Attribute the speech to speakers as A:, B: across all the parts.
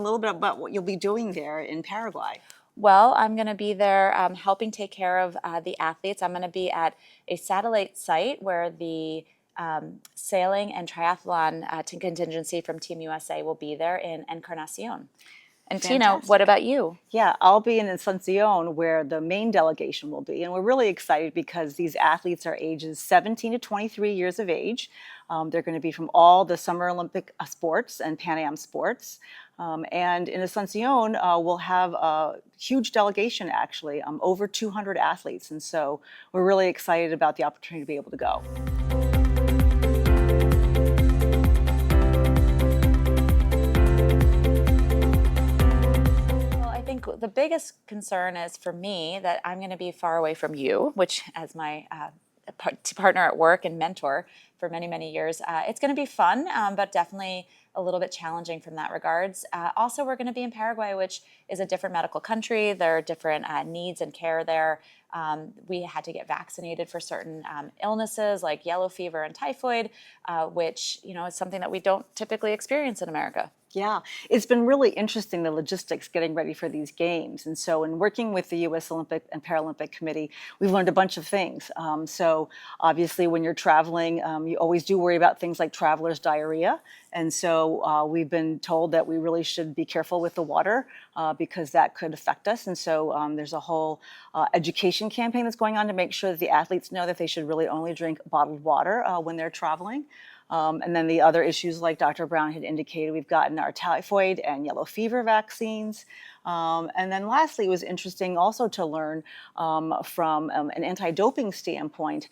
A: little bit about what you'll be doing there in Paraguay.
B: Well, I'm going to be there helping take care of the athletes. I'm going to be at a satellite site where the sailing and triathlon contingency from Team USA will be there in Encarnacion. And Tina, what about you?
A: Yeah, I'll be in Asuncion where the main delegation will be. And we're really excited because these athletes are ages 17 to 23 years of age. They're going to be from all the Summer Olympic sports and Pan Am sports. And in Asuncion, we'll have a huge delegation, actually, over 200 athletes. And so we're really excited about the opportunity to be able to go.
B: The biggest concern is for me that I'm going to be far away from you, which as my partner at work and mentor for many, many years, it's going to be fun, but definitely a little bit challenging from that regards. Also, we're going to be in Paraguay, which is a different medical country. There are different needs and care there. We had to get vaccinated for certain illnesses like yellow fever and typhoid, which is something that we don't typically experience in America.
A: Yeah, it's been really interesting, the logistics getting ready for these games. And so in working with the U.S. Olympic and Paralympic Committee, we've learned a bunch of things. So obviously when you're traveling, you always do worry about things like traveler's diarrhea. And so we've been told that we really should be careful with the water because that could affect us. And so there's a whole education campaign that's going on to make sure that the athletes know that they should really only drink bottled water when they're traveling. And then the other issues, like Dr. Brown had indicated, we've gotten our typhoid and yellow fever vaccines. And then lastly, it was interesting also to learn from an anti-doping standpoint,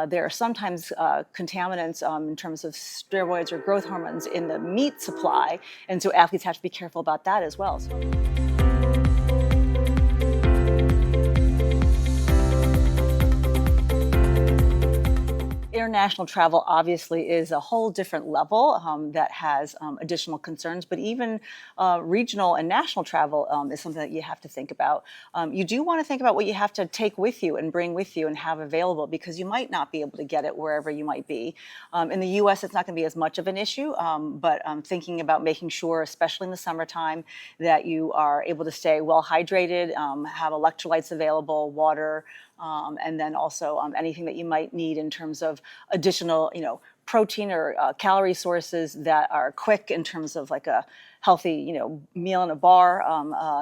A: there are sometimes contaminants in terms of steroids or growth hormones in the meat supply. And so athletes have to be careful about that as well. International travel obviously is a whole different level that has additional concerns, but even regional and national travel is something that you have to think about. You do want to think about what you have to take with you and bring with you and have available because you might not be able to get it wherever you might be. In the U.S., it's not going to be as much of an issue, but thinking about making sure, especially in the summertime, that you are able to stay well hydrated, have electrolytes available, water, and then also anything that you might need in terms of additional, protein or calorie sources that are quick in terms of like a healthy, meal in a bar,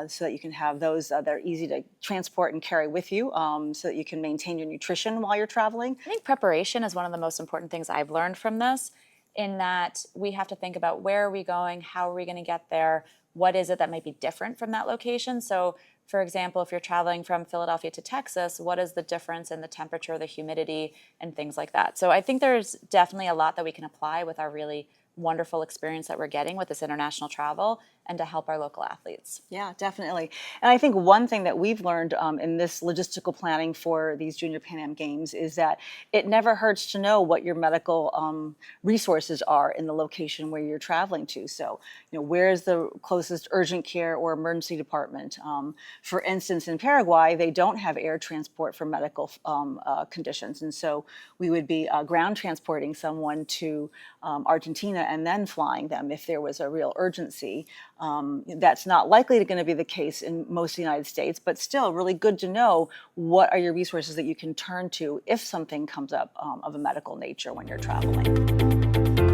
A: so that you can have those that are easy to transport and carry with you, so that you can maintain your nutrition while you're traveling.
B: I think preparation is one of the most important things I've learned from this, in that we have to think about where are we going, how are we going to get there, what is it that might be different from that location. So for example, if you're traveling from Philadelphia to Texas, what is the difference in the temperature, the humidity, and things like that? So I think there's definitely a lot that we can apply with our really wonderful experience that we're getting with this international travel and to help our local athletes.
A: Yeah, definitely. And I think one thing that we've learned in this logistical planning for these Junior Pan Am Games is that it never hurts to know what your medical resources are in the location where you're traveling to. So, where is the closest urgent care or emergency department? For instance, in Paraguay, they don't have air transport for medical conditions. And so we would be ground transporting someone to Argentina and then flying them if there was a real urgency. That's not likely going to be the case in most of the United States, but still really good to know what are your resources that you can turn to if something comes up of a medical nature when you're traveling.